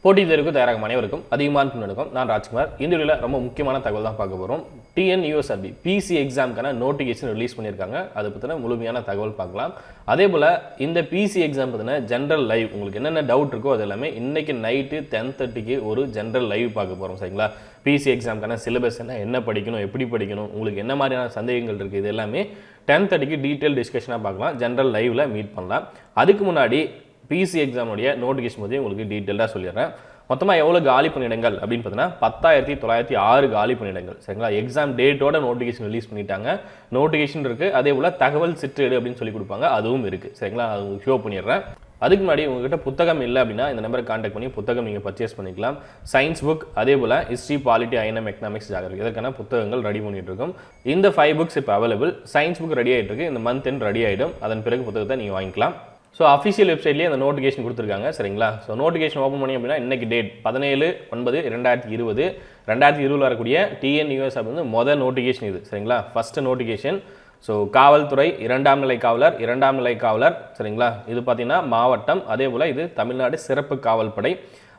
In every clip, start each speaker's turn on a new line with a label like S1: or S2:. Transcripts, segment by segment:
S1: போட்டி தேர்வுக்கு தயாராகும் அனைவருக்கும் அதிகமான முன்னெடுக்கும். நான் ராஜ்குமார். இந்த வீடியோவில் ரொம்ப முக்கியமான தகவல் தான் பார்க்க போகிறோம். TNUSRB பிசி எக்ஸாமுக்கான நோட்டிஃபிகேஷன் ரிலீஸ் பண்ணியிருக்காங்க. அதை பற்றின முழுமையான தகவல் பார்க்கலாம். அதே போல் இந்த பிசி எக்ஸாம் பற்றின ஜென்ரல் லைவ் உங்களுக்கு என்னென்ன டவுட் இருக்கோ அது எல்லாமே இன்றைக்கி நைட்டு 10:30க்கு ஒரு ஜென்ரல் லைவ் பார்க்க போகிறோம். சரிங்களா? பிசி எக்ஸாமுக்கான சிலபஸ் என்ன படிக்கணும், எப்படி படிக்கணும், உங்களுக்கு என்ன மாதிரியான சந்தேகங்கள் இருக்குது, இது எல்லாமே 10:30க்கு டீட்டெயில் டிஸ்கஷனாக பார்க்கலாம். ஜென்ரல் லைவில் மீட் பண்ணலாம். அதுக்கு முன்னாடி பிசி எக்ஸாமுடைய நோட்டிஃபிகேஷன் பற்றி உங்களுக்கு டீட்டெயிலாக சொல்லிடுறேன். மொத்தமாக எவ்வளோ காலி பணியிடங்கள் அப்படின்னு பார்த்தீங்கன்னா 10,906 காலி பணியிடங்கள். சரிங்களா? எக்ஸாம் டேட்டோட நோட்டிஃபிகேஷன் ரிலீஸ் பண்ணிட்டாங்க. நோட்டிஃபிகேஷன் இருக்குது. அதே போல் தகவல் சிற்றேடு அப்படின்னு சொல்லி கொடுப்பாங்க, அதுவும் இருக்குது. சரிங்களா? அது உங்களுக்கு ஷோ பண்ணிடுறேன். அதுக்கு முன்னாடி உங்ககிட்ட புத்தகம் இல்லை அப்படின்னா இந்த நம்பரை கான்டாக்ட் பண்ணி புத்தகம் நீங்கள் பர்ச்சேஸ் பண்ணிக்கலாம். சயின்ஸ் புக், அதே போல் history, polity, INM, economics, geography இதற்கான புத்தகங்கள் ரெடி பண்ணிட்டு இருக்கோம். இந்த 5 புக்ஸ் இப்போ அவைலபிள். சயின்ஸ் புக் ரெடி ஆகிட்டு இருக்கு. இந்த மந்த் எண்ட் ரெடி ஆகிடும். அதன் பிறகு புத்தகத்தை நீங்கள் வாங்கிக்கலாம். ஸோ அஃபிஷியல் வெப்சைட்லேயே அந்த நோட்டிஃபிகேஷன் கொடுத்துருக்காங்க. சரிங்களா? ஸோ நோட்டிஃபிகேஷன் ஓப்பன் பண்ணி அப்படின்னா இன்றைக்கி டேட் 17/9/2020 2020 வரக்கூடிய TNUSRB வந்து மொதல் நோட்டிஃபிகேஷன் இது. சரிங்களா? First notification. ஸோ காவல்துறை 2ஆம் நிலை காவலர், 2ஆம் நிலை காவலர். சரிங்களா? இது பார்த்தீங்கன்னா மாவட்டம். அதே போல் இது தமிழ்நாடு சிறப்பு காவல் படை.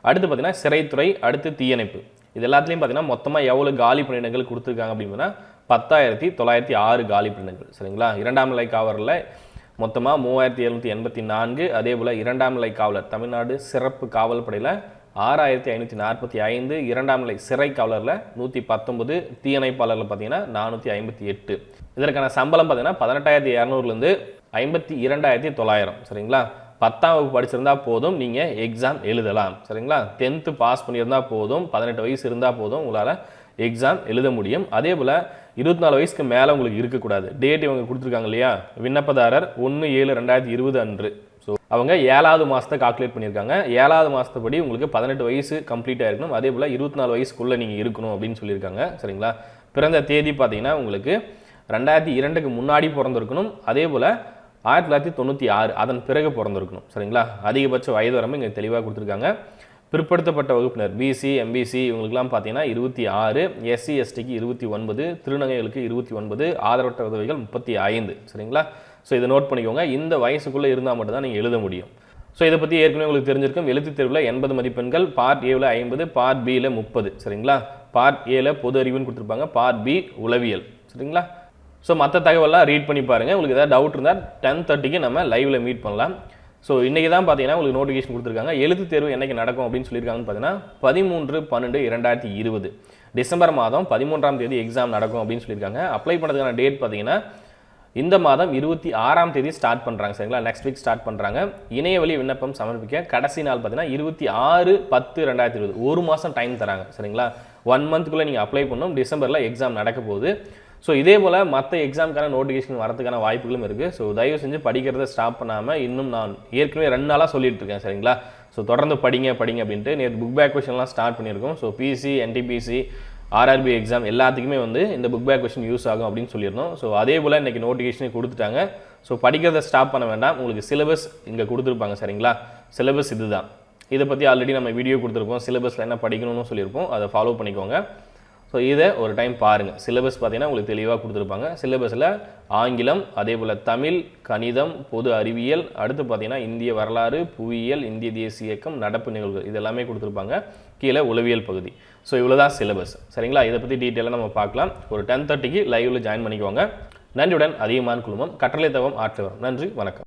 S1: அடுத்து பார்த்தீங்கன்னா சிறைத்துறை, அடுத்து தீயணைப்பு. இது எல்லாத்துலேயும் பார்த்தீங்கன்னா மொத்தமாக எவ்வளோ காலி பணியிடங்கள் கொடுத்துருக்காங்க அப்படின்னா 10,906 காலி பணியிடங்கள். சரிங்களா? 2ஆம் நிலை காவலரில் மொத்தமாக 3,784. அதே போல் 2ஆம் நிலை காவலர் தமிழ்நாடு சிறப்பு காவல் படையில் 6,545. 2ஆம் நிலை சிறை காவலரில் 119. தீயணைப்பாளரில் பார்த்தீங்கன்னா 458. இதற்கான சம்பளம் பார்த்தீங்கன்னா 18,200லேருந்து 52,900. சரிங்களா? 10ஆம் வகுப்பு படிச்சிருந்தா போதும், நீங்கள் எக்ஸாம் எழுதலாம். சரிங்களா? 10th பாஸ் பண்ணியிருந்தால் போதும், 18 வயசு இருந்தால் போதும், உங்களால் எக்ஸாம் எழுத முடியும். அதே போல் 24 வயசுக்கு மேலே உங்களுக்கு இருக்கக்கூடாது. டேட் இவங்க கொடுத்துருக்காங்க இல்லையா, விண்ணப்பதாரர் 1/7/2020 அன்று. ஸோ அவங்க 7வது மாதத்தை கால்குலேட் பண்ணியிருக்காங்க. 7வது மாதத்துப்படி உங்களுக்கு 18 வயசு கம்ப்ளீட் ஆகிருக்கணும். அதே போல் 24 வயசுக்குள்ளே நீங்கள் இருக்கணும் அப்படின்னு சொல்லியிருக்காங்க. சரிங்களா? பிறந்த தேதி பார்த்தீங்கன்னா உங்களுக்கு 2002க்கு முன்னாடி பிறந்திருக்கணும். அதே போல் 1996 அதன் பிறகு பிறந்திருக்கணும். சரிங்களா? அதிகபட்ச வயது வரம்பு இங்கே தெளிவாக கொடுத்துருக்காங்க. பிற்படுத்தப்பட்ட வகுப்பினர் பிசி, எம்பிசி இவங்களுக்குலாம் பார்த்தீங்கன்னா 26, SC STக்கு 29, திருநங்கைகளுக்கு 29, ஆதரவற்ற உதவிகள் 35. சரிங்களா? ஸோ இதை நோட் பண்ணிக்கோங்க. இந்த வயசுக்குள்ளே இருந்தால் மட்டும்தான் நீங்கள் எழுத முடியும். ஸோ இதை பற்றி ஏற்கனவே உங்களுக்கு தெரிஞ்சிருக்கும். எழுத்துத் தேர்வில் 80 மதிப்பெண்கள், பார்ட் ஏவில் 50, பார்ட் பியில் 30. சரிங்களா? பார்ட் ஏல பொது அறிவுன்னு கொடுத்துருப்பாங்க, பார்ட் பி உளவியல். சரிங்களா? ஸோ மற்ற தகவலாம் ரீட் பண்ணி பாருங்கள். உங்களுக்கு ஏதாவது டவுட் இருந்தால் 10:30க்கு நம்ம லைவில் மீட் பண்ணலாம். ஸோ இன்றைக்கி தான் பார்த்தீங்கன்னா உங்களுக்கு நோட்டிஃபிகேஷன் கொடுத்துருக்காங்க. எழுத்து தேர்வு என்றைக்கு நடக்கும் அப்படின்னு சொல்லியிருக்காங்கன்னு பார்த்தீங்கன்னா 13/12/2020 டிசம்பர் மாதம் 13ஆம் தேதி எக்ஸாம் நடக்கும் அப்படின்னு சொல்லியிருக்காங்க. அப்ளை பண்ணுறதுக்கான டேட் பார்த்தீங்கன்னா இந்த மாதம் 26ஆம் தேதி ஸ்டார்ட் பண்ணுறாங்க. சரிங்களா? நெக்ஸ்ட் வீக் ஸ்டார்ட் பண்ணுறாங்க. இணையவழி விண்ணப்பம் சமர்ப்பிக்க கடைசி நாள் பார்த்தீங்கன்னா 26/10/2020. ஒரு மாதம் டைம் தராங்க. சரிங்களா? 1 மந்த்துக்குள்ளே நீங்கள் அப்ளை பண்ணணும். டிசம்பரில் எக்ஸாம் நடக்க போகுது. ஸோ இதே போல் மற்ற எக்ஸாமுக்கான நோட்டிஃபிகேஷன் வரதுக்கான வாய்ப்புகளும் இருக்குது. ஸோ தயவு செஞ்சு படிக்கிறத ஸ்டாப் பண்ணாமல், இன்னும் நான் ஏற்கனவே 2 நாளாக சொல்லிட்டு இருக்கேன். சரிங்களா? ஸோ தொடர்ந்து படிங்க அப்படின்ட்டு நேற்று புக் பேக் கொஷன்லாம் ஸ்டார்ட் பண்ணியிருக்கோம். So PC, NTPSC, RRB exam எல்லாத்துக்குமே வந்து இந்த புக் பேக் கொஷின் யூஸ் ஆகும் அப்படின்னு சொல்லியிருந்தோம். ஸோ அதே போல் இன்றைக்கி நோட்டிஃபிகேஷனே கொடுத்துட்டாங்க. ஸோ படிக்கிறத ஸ்டாப் பண்ண வேண்டாம். உங்களுக்கு சிலபஸ் இங்கே கொடுத்துருப்பாங்க. சரிங்களா? சிலபஸ் இதுதான். இதை பற்றி ஆல்ரெடி நம்ம வீடியோ கொடுத்துருப்போம். சிலபஸில் என்ன படிக்கணும்னு சொல்லியிருப்போம். அதை ஃபாலோ பண்ணிக்கோங்க. ஸோ இதை ஒரு டைம் பாருங்கள். சிலபஸ் பார்த்தீங்கன்னா உங்களுக்கு தெளிவாக கொடுத்துருப்பாங்க. சிலபஸில் ஆங்கிலம், அதே போல் தமிழ், கணிதம், பொது அறிவியல், அடுத்து பார்த்தீங்கன்னா இந்திய வரலாறு, புவியியல், இந்திய தேசிய இயக்கம், நடப்பு நிகழ்வுகள் இது எல்லாமே கொடுத்துருப்பாங்க. கீழே உளவியல் பகுதி. ஸோ இவ்வளோ தான் சிலபஸ். சரிங்களா? இதை பற்றி டீட்டெயிலாக நம்ம பார்க்கலாம். ஒரு 10:30க்கு லைவில் ஜாயின் பண்ணிக்கோங்க. நன்றியுடன் அதிகமான குழுமம், கற்றலை தவம் ஆற்றவரும். நன்றி, வணக்கம்.